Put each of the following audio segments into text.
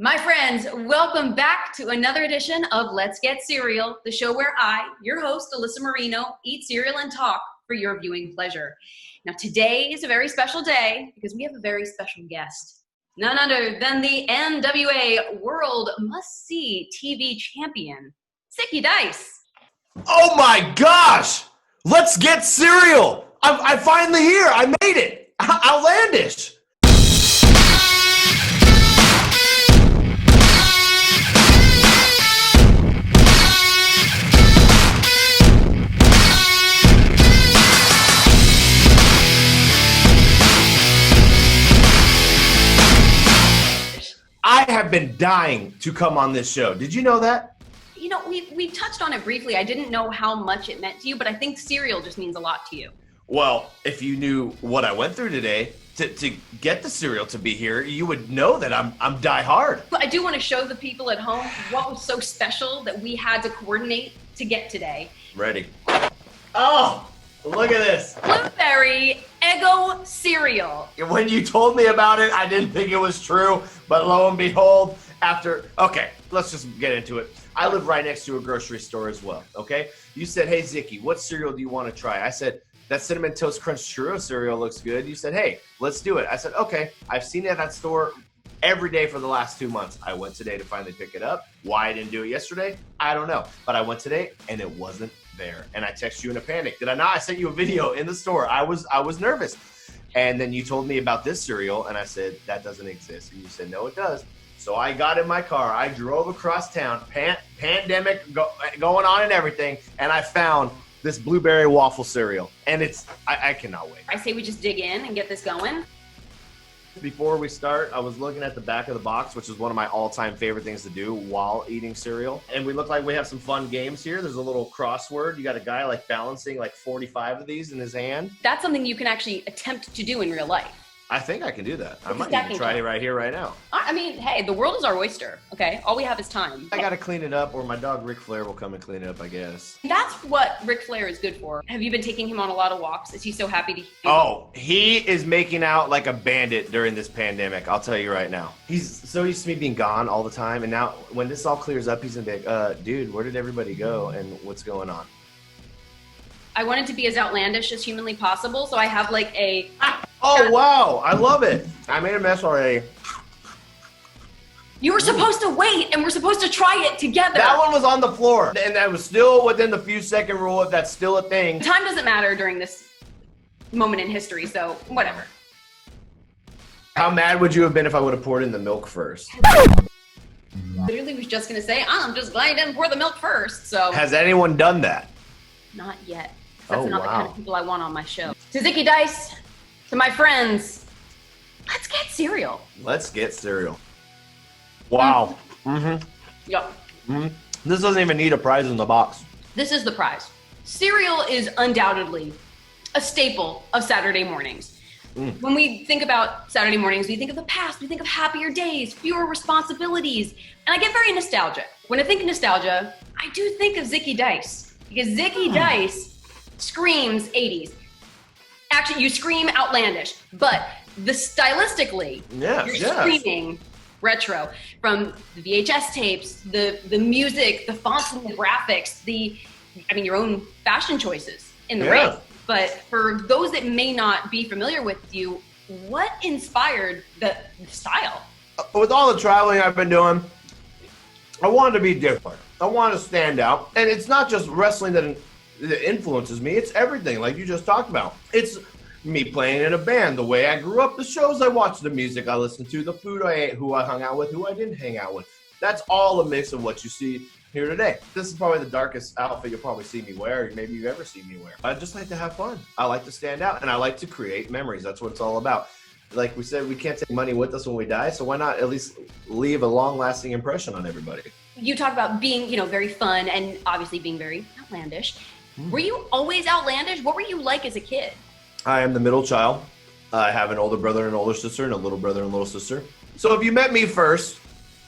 My friends, welcome back to another edition of Let's Get Cereal, the show where I, your host, Alyssa Marino, eat cereal and talk for your viewing pleasure. Now, today is a very special day because we have a very special guest. None other than the NWA World Must-See TV Champion, Zicky Dice. Oh my gosh! Let's Get Cereal! I'm finally here! I made it! Outlandish! I have been dying to come on this show. Did you know that? You know, we touched on it briefly. I didn't know how much it meant to you, but I think cereal just means a lot to you. Well, if you knew what I went through today to get the cereal to be here, you would know that I'm die hard. But I do want to show the people at home what was so special that we had to coordinate to get today. Ready. Oh, look at this. Blueberry Eggo Cereal. When you told me about it, I didn't think it was true, but lo and behold, okay, let's just get into it. I live right next to a grocery store as well, okay? You said, hey, Zicky, what cereal do you want to try? I said, that Cinnamon Toast Crunch Churro cereal looks good. You said, hey, let's do it. I said, okay, I've seen it at that store every day for the last 2 months. I went today to finally pick it up. Why I didn't do it yesterday, I don't know. But I went today, and it wasn't there. And I texted you in a panic. Did I not? I sent you a video in the store. I was nervous. And then you told me about this cereal, and I said, that doesn't exist. And you said, no, it does. So I got in my car. I drove across town, pandemic going on and everything, and I found this blueberry waffle cereal. And I cannot wait. I say we just dig in and get this going. Before we start, I was looking at the back of the box, which is one of my all-time favorite things to do while eating cereal. And we look like we have some fun games here. There's a little crossword. You got a guy like balancing like 45 of these in his hand. That's something you can actually attempt to do in real life. I think I can do that. I might even try it right here, right now. I mean, hey, the world is our oyster, okay? All we have is time. I got to clean it up, or my dog Ric Flair will come and clean it up, I guess. That's what Ric Flair is good for. Have you been taking him on a lot of walks? Is he so happy to hear you? Oh, he is making out like a bandit during this pandemic, I'll tell you right now. He's so used to me being gone all the time, and now when this all clears up, he's going to be like, dude, where did everybody go, and what's going on? I wanted to be as outlandish as humanly possible, so I have like a... Oh, wow. I love it. I made a mess already. You were supposed to wait, and we're supposed to try it together. That one was on the floor, and that was still within the few-second rule if that's still a thing. Time doesn't matter during this moment in history, so whatever. How mad would you have been if I would have poured in the milk first? Literally was just going to say, I'm just glad I didn't pour the milk first, so... Has anyone done that? Not yet. That's not the kind of people I want on my show. To Zicky Dice, to my friends, let's get cereal. Let's get cereal. Wow. Yep. This doesn't even need a prize in the box. This is the prize. Cereal is undoubtedly a staple of Saturday mornings. When we think about Saturday mornings, we think of the past, we think of happier days, fewer responsibilities, and I get very nostalgic. When I think nostalgia, I do think of Zicky Dice, because Zicky Dice screams 80s. Actually, you scream outlandish, but stylistically, you're screaming retro. From the VHS tapes, the music, the fonts and the graphics, your own fashion choices in the race. But for those that may not be familiar with you, what inspired the style? With all the traveling I've been doing, I wanted to be different. I wanted to stand out. And it's not just wrestling that influences me, it's everything, like you just talked about. It's me playing in a band, the way I grew up, the shows I watched, the music I listened to, the food I ate, who I hung out with, who I didn't hang out with. That's all a mix of what you see here today. This is probably the darkest outfit you'll probably see me wear, or maybe you've ever seen me wear. I just like to have fun. I like to stand out, and I like to create memories. That's what it's all about. Like we said, we can't take money with us when we die, so why not at least leave a long-lasting impression on everybody? You talk about being, very fun and obviously being very outlandish. Were you always outlandish? What were you like as a kid? I am the middle child. I have an older brother and an older sister and a little brother and little sister. So if you met me first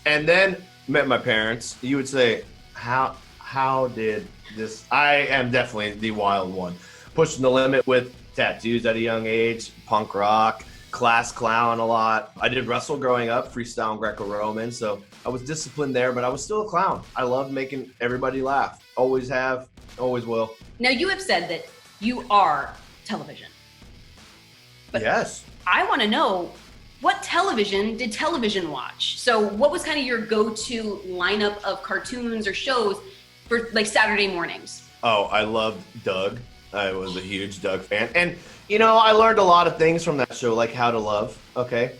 and then met my parents, you would say, how did this? I am definitely the wild one. Pushing the limit with tattoos at a young age, punk rock, class clown a lot. I did wrestle growing up, freestyle and Greco-Roman, so I was disciplined there, but I was still a clown. I loved making everybody laugh. Always have, always will. Now, you have said that you are television. But yes. I want to know, what television did television watch? So what was kind of your go-to lineup of cartoons or shows for like Saturday mornings? Oh, I loved Doug. I was a huge Doug fan. And, you know, I learned a lot of things from that show, like how to love, okay?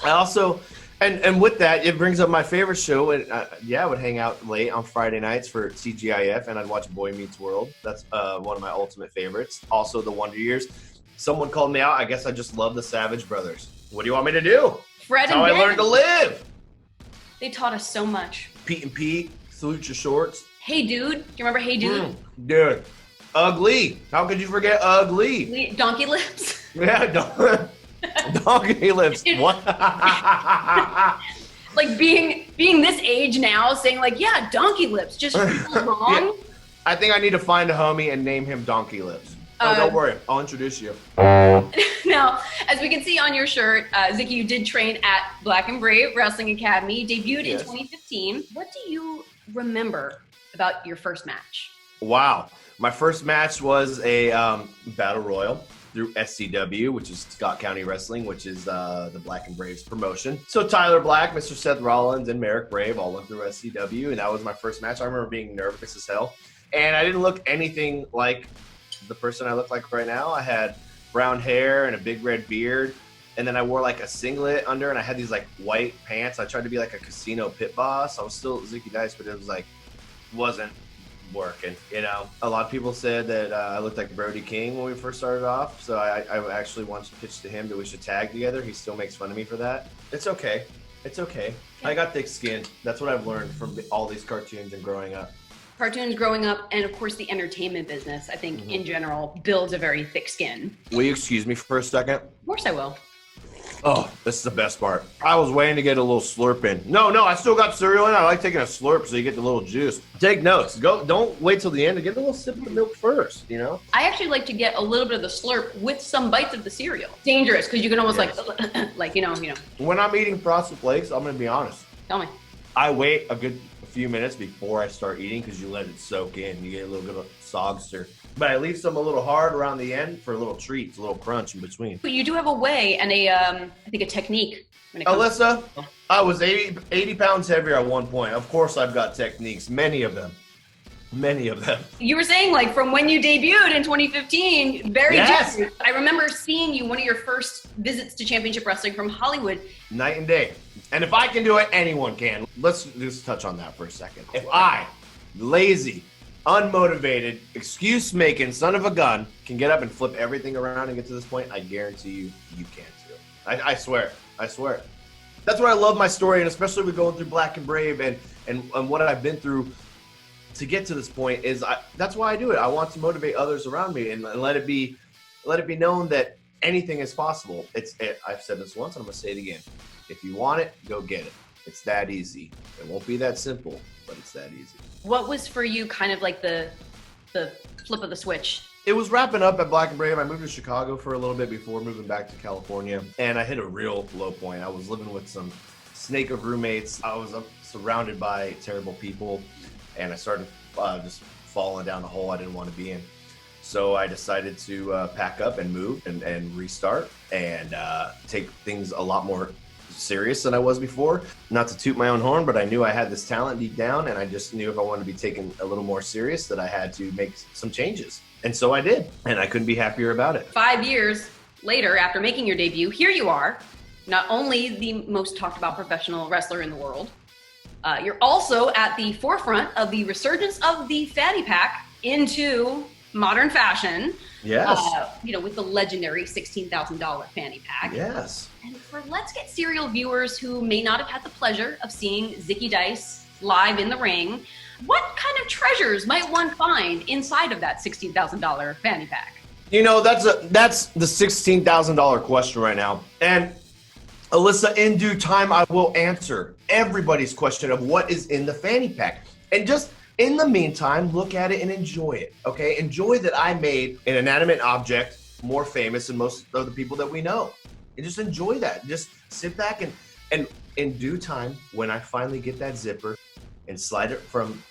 I also, and with that, it brings up my favorite show. And I would hang out late on Friday nights for CGIF, and I'd watch Boy Meets World. That's one of my ultimate favorites. Also, The Wonder Years. Someone called me out. I guess I just love the Savage Brothers. What do you want me to do? Fred That's how I learned to live. They taught us so much. Pete and Pete, salute your shorts. Hey Dude. Do you remember Hey Dude? Dude. Ugly. How could you forget Ugly? Donkey Lips. Yeah, Donkey Lips. What? Like being this age now, saying like, yeah, Donkey Lips, just wrong. Yeah. I think I need to find a homie and name him Donkey Lips. Oh, don't worry. I'll introduce you. Now, as we can see on your shirt, Zicky, you did train at Black and Brave Wrestling Academy, debuted in 2015. What do you remember about your first match? Wow. My first match was a battle royal through SCW, which is Scott County Wrestling, which is the Black and Braves promotion. So Tyler Black, Mr. Seth Rollins, and Merrick Brave all went through SCW, and that was my first match. I remember being nervous as hell, and I didn't look anything like the person I look like right now. I had brown hair and a big red beard, and then I wore like a singlet under, and I had these like white pants. I tried to be like a casino pit boss. I was still Zicky Dice, but it was like wasn't working, you know. A lot of people said that I looked like Brody King when we first started off, so I actually once pitched to him that we should tag together. He still makes fun of me for that. It's okay. It's okay. I got thick skin. That's what I've learned from all these cartoons and growing up. Cartoons growing up, and of course the entertainment business, I think in general, builds a very thick skin. Will you excuse me for a second? Of course I will. Oh, this is the best part. I was waiting to get a little slurp in. No, I still got cereal in. I like taking a slurp so you get the little juice. Take notes. Don't wait till the end to get a little sip of the milk first, you know? I actually like to get a little bit of the slurp with some bites of the cereal. Dangerous, because you can almost like, you know. When I'm eating Frosted Flakes, I'm going to be honest. Tell me. I wait a few minutes before I start eating because you let it soak in. You get a little bit of sogster. But I leave some a little hard around the end for a little treat, a little crunch in between. But you do have a way and I think a technique. When it comes Alyssa, I was 80 pounds heavier at one point. Of course I've got techniques, many of them. You were saying like from when you debuted in 2015, very different. I remember seeing you one of your first visits to Championship Wrestling from Hollywood. Night and day. And if I can do it, anyone can. Let's just touch on that for a second. If I, lazy, unmotivated, excuse-making son of a gun, can get up and flip everything around and get to this point, I guarantee you can too. I swear. That's why I love my story, and especially with going through Black and Brave and what I've been through to get to this point is that's why I do it. I want to motivate others around me and let it be known that anything is possible. I've said this once, and I'm gonna say it again. If you want it, go get it. It's that easy. It won't be that simple, but it's that easy. What was for you kind of like the flip of the switch? It was wrapping up at Black and Brave. I moved to Chicago for a little bit before moving back to California, and I hit a real low point. I was living with some snake of roommates. I was surrounded by terrible people, and I started just falling down a hole I didn't want to be in. So I decided to pack up and move and restart and take things a lot more serious than I was before. Not to toot my own horn, but I knew I had this talent deep down, and I just knew if I wanted to be taken a little more serious that I had to make some changes. And so I did, and I couldn't be happier about it. 5 years later, after making your debut, here you are, not only the most talked about professional wrestler in the world, you're also at the forefront of the resurgence of the fanny pack into modern fashion. Yes. With the legendary $16,000 fanny pack. Yes. And for Let's Get Serial viewers who may not have had the pleasure of seeing Zicky Dice live in the ring, what kind of treasures might one find inside of that $16,000 fanny pack? You know, that's the $16,000 question right now. And Alyssa, in due time, I will answer everybody's question of what is in the fanny pack. And just in the meantime, look at it and enjoy it, okay? Enjoy that I made an inanimate object more famous than most of the people that we know. and just enjoy that. Just sit back and in due time, when I finally get that zipper and slide it from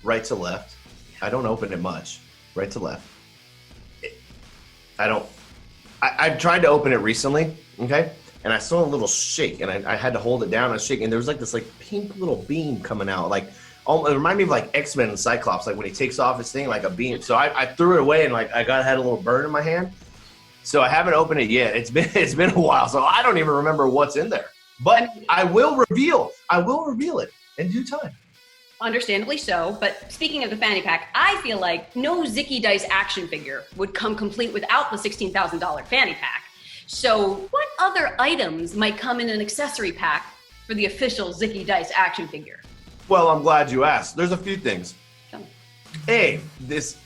right to left, I don't open it much, right to left. I tried to open it recently, okay? And I saw a little shake, and I had to hold it down and shake, and there was like this like pink little beam coming out, like it reminded me of like X-Men and Cyclops, like when he takes off his thing, like a beam. So I threw it away, and like I had a little burn in my hand. So I haven't opened it yet. It's been a while, so I don't even remember what's in there. But I will reveal it in due time. Understandably so, but speaking of the fanny pack, I feel like no Zicky Dice action figure would come complete without the $16,000 fanny pack. So what other items might come in an accessory pack for the official Zicky Dice action figure? Well, I'm glad you asked. There's a few things. Tell me. A, this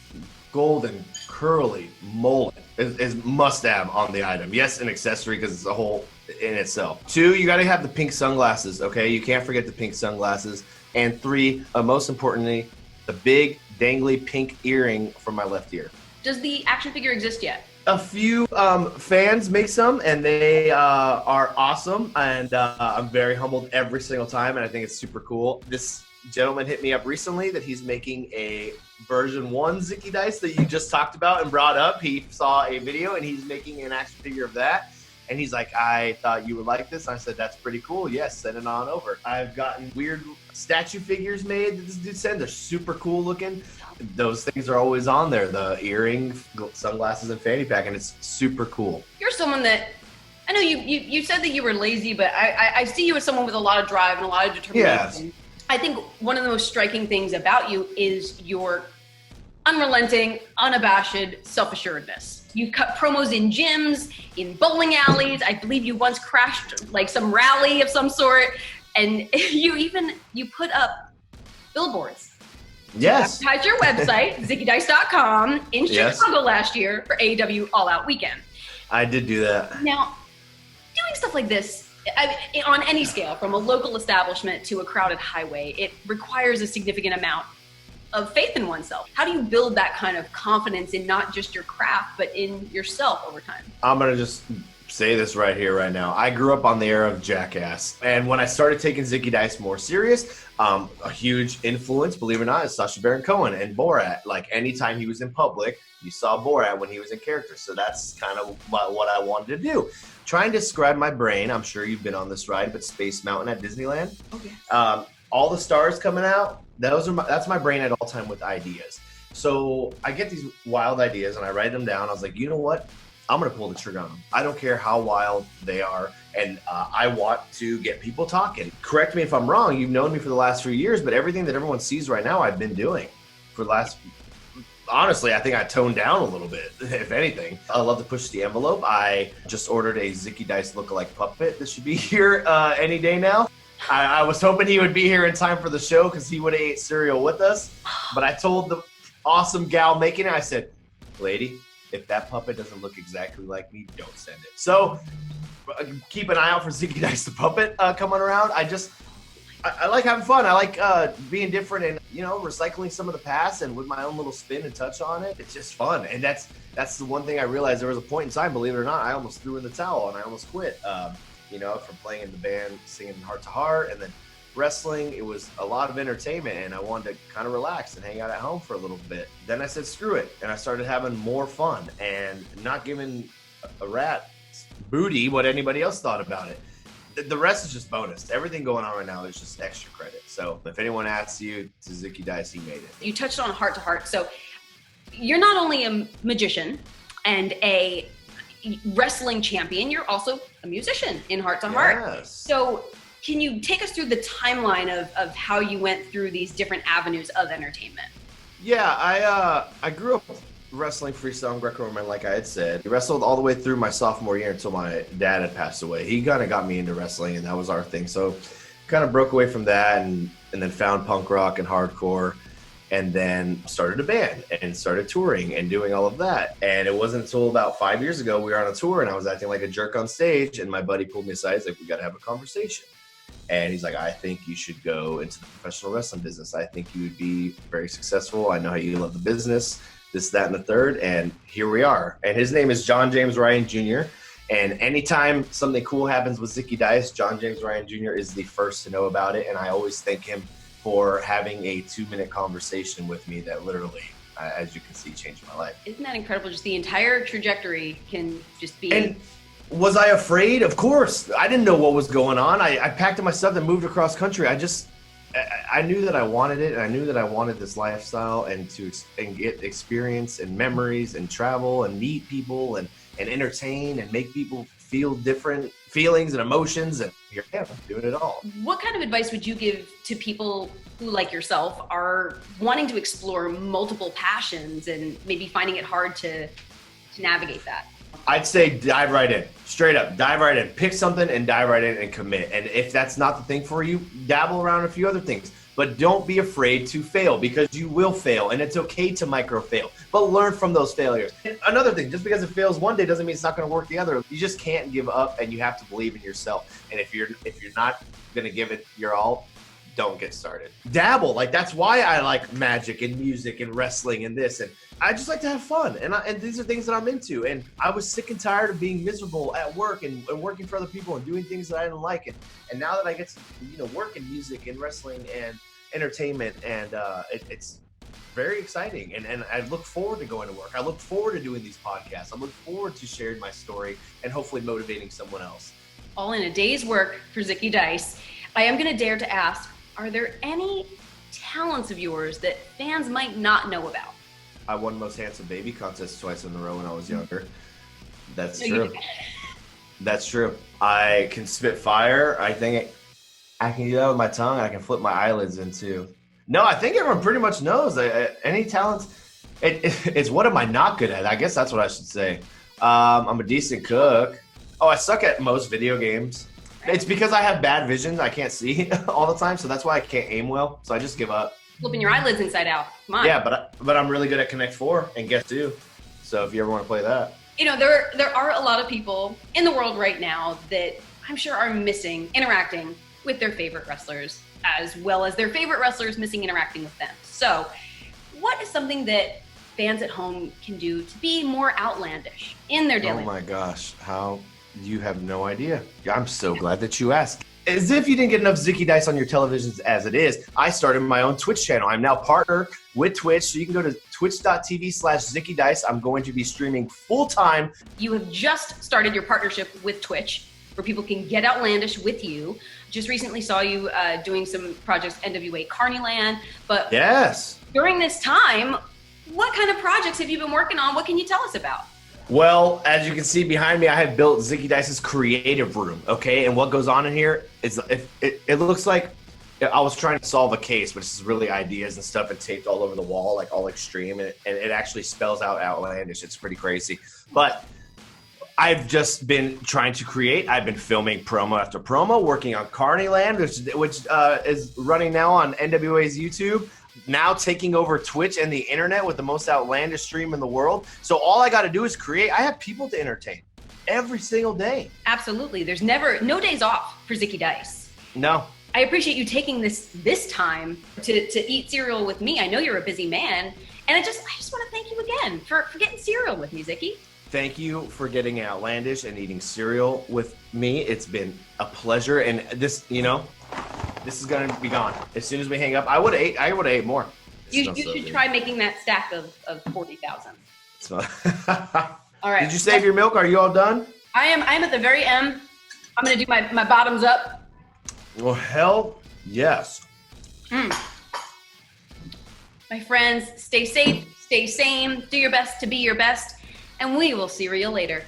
golden curly mullet is must-have on the item. Yes, an accessory because it's a whole in itself. 2, you got to have the pink sunglasses, okay? You can't forget the pink sunglasses. And 3, most importantly, the big dangly pink earring from my left ear. Does the action figure exist yet? A few fans make some, and they are awesome. And I'm very humbled every single time, and I think it's super cool. This gentleman hit me up recently that he's making a version 1 Zicky Dice that you just talked about and brought up. He saw a video, and he's making an action figure of that. And he's like, I thought you would like this. I said, that's pretty cool. Yes, send it on over. I've gotten weird statue figures made that this dude sent. They're super cool looking. Those things are always on there. The earring, sunglasses, and fanny pack, and it's super cool. You're someone that, I know you said that you were lazy, but I see you as someone with a lot of drive and a lot of determination. Yes. I think one of the most striking things about you is your unrelenting, unabashed self-assuredness. You cut promos in gyms, in bowling alleys. I believe you once crashed like some rally of some sort, and you put up billboards. Yes. To advertise your website, ZickyDice.com, in Chicago last year for AEW All Out Weekend. I did do that. Now, doing stuff like this on any scale, from a local establishment to a crowded highway, it requires a significant amount of faith in oneself. How do you build that kind of confidence in not just your craft, but in yourself over time? I'm going to just say this right here, right now. I grew up on the era of Jackass. And when I started taking Zicky Dice more serious, a huge influence, believe it or not, is Sacha Baron Cohen and Borat. Like anytime he was in public, you saw Borat when he was in character. So that's kind of what I wanted to do. Trying to describe my brain, I'm sure you've been on this ride, but Space Mountain at Disneyland. Okay. All the stars coming out, that's my brain at all time with ideas. So I get these wild ideas and I write them down. I was like, you know what? I'm going to pull the trigger on them. I don't care how wild they are. And I want to get people talking. Correct me if I'm wrong. You've known me for the last 3 years, but everything that everyone sees right now, I've been doing for the last... Honestly, I think I toned down a little bit, if anything. I love to push the envelope. I just ordered a Zicky Dice lookalike puppet that should be here any day now. I was hoping he would be here in time for the show because he would have ate cereal with us. But I told the awesome gal making it, I said, lady, if that puppet doesn't look exactly like me, don't send it. So keep an eye out for Zicky Dice the puppet coming around. I like having fun. I like being different and, recycling some of the past and with my own little spin and touch on it. It's just fun. And that's the one thing I realized. There was a point in time, believe it or not, I almost threw in the towel and I almost quit. From playing in the band, singing Heart to Heart, and then wrestling. It was a lot of entertainment and I wanted to kind of relax and hang out at home for a little bit. Then I said, screw it. And I started having more fun and not giving a rat's booty what anybody else thought about it. The rest is just bonus. Everything going on right now is just extra credit. So if anyone asks you to Zicky Dice, he made it. You touched on Heart to Heart. So you're not only a magician and a wrestling champion, you're also a musician in Heart to Heart. So can you take us through the timeline of how you went through these different avenues of entertainment? Yeah, I grew up wrestling freestyle and Greco-Roman, like I had said. I wrestled all the way through my sophomore year until my dad had passed away. He kind of got me into wrestling, and that was our thing. So kind of broke away from that and then found punk rock and hardcore, and then started a band and started touring and doing all of that. And it wasn't until about 5 years ago we were on a tour and I was acting like a jerk on stage, and my buddy pulled me aside. He's like, we got to have a conversation. And he's like, I think you should go into the professional wrestling business. I think you would be very successful. I know how you love the business. This, that, and the third, and here we are. And his name is John James Ryan Jr., And anytime something cool happens with Zicky Dice, John James Ryan Jr. is the first to know about it. And I always thank him for having a 2-minute conversation with me that literally, as you can see, changed my life. Isn't that incredible? Just the entire trajectory can just be... And was I afraid? Of course. I didn't know what was going on. I packed up my stuff and moved across country. I knew that I wanted it, and I knew that I wanted this lifestyle and get experience and memories and travel and meet people and entertain and make people feel different feelings and emotions, and here I am doing it all. What kind of advice would you give to people who, like yourself, are wanting to explore multiple passions and maybe finding it hard to navigate that? I'd say dive right in. Straight up, dive right in. Pick something and dive right in and commit. And if that's not the thing for you, dabble around a few other things. But don't be afraid to fail, because you will fail, and it's okay to micro fail. But learn from those failures. And another thing, just because it fails one day doesn't mean it's not going to work the other. You just can't give up, and you have to believe in yourself. And if you're not going to give it your all, don't get started. Dabble. Like, that's why I like magic and music and wrestling and this, and I just like to have fun, and these are things that I'm into. And I was sick and tired of being miserable at work and working for other people and doing things that I didn't like. And now that I get to work in music and wrestling and entertainment, and it's very exciting. And I look forward to going to work. I look forward to doing these podcasts. I look forward to sharing my story and hopefully motivating someone else. All in a day's work for Zicky Dice. I am going to dare to ask, are there any talents of yours that fans might not know about? I won Most Handsome Baby contest twice in a row when I was younger. That's true. That's true. I can spit fire. I think I can do that with my tongue. I can flip my eyelids into. No, I think everyone pretty much knows. Any talents, it's what am I not good at? I guess that's what I should say. I'm a decent cook. Oh, I suck at most video games. It's because I have bad vision. I can't see all the time, so that's why I can't aim well. So I just give up. Flipping your eyelids inside out. Come on. Yeah, but I'm really good at Connect 4 and Guess 2. So if you ever want to play that. There are a lot of people in the world right now that I'm sure are missing interacting with their favorite wrestlers, as well as their favorite wrestlers missing interacting with them. So what is something that fans at home can do to be more outlandish in their daily life? Oh my gosh, how you have no idea. I'm so glad that you asked. As if you didn't get enough Zicky Dice on your televisions as it is, I started my own Twitch channel. I'm now partnered with Twitch, so you can go to twitch.tv/Zicky Dice. I'm going to be streaming full-time. You have just started your partnership with Twitch, where people can get outlandish with you. Just recently saw you doing some projects, NWA Carnyland. But yes, during this time, what kind of projects have you been working on? What can you tell us about? Well, as you can see behind me, I have built Zicky Dice's creative room, okay? And what goes on in here is it looks like I was trying to solve a case, which is really ideas and stuff and taped all over the wall, like all extreme, and it actually spells out Outlandish. It's pretty crazy. But I've just been trying to create. I've been filming promo after promo, working on Carnyland, which is running now on NWA's YouTube. Now taking over Twitch and the internet with the most outlandish stream in the world. So all I got to do is create. I have people to entertain every single day. Absolutely. There's no days off for Zicky Dice. No. I appreciate you taking this time to eat cereal with me. I know you're a busy man, and I just want to thank you again for getting cereal with me, Zicky. Thank you for getting outlandish and eating cereal with me. It's been a pleasure, and this is gonna be gone as soon as we hang up. I would have ate more. You should try making that stack of 40,000. All right. Did you save your milk? Are you all done? I am at the very end. I'm gonna do my bottoms up. Well, hell yes. My friends, stay safe, stay sane, do your best to be your best, and we will see you later.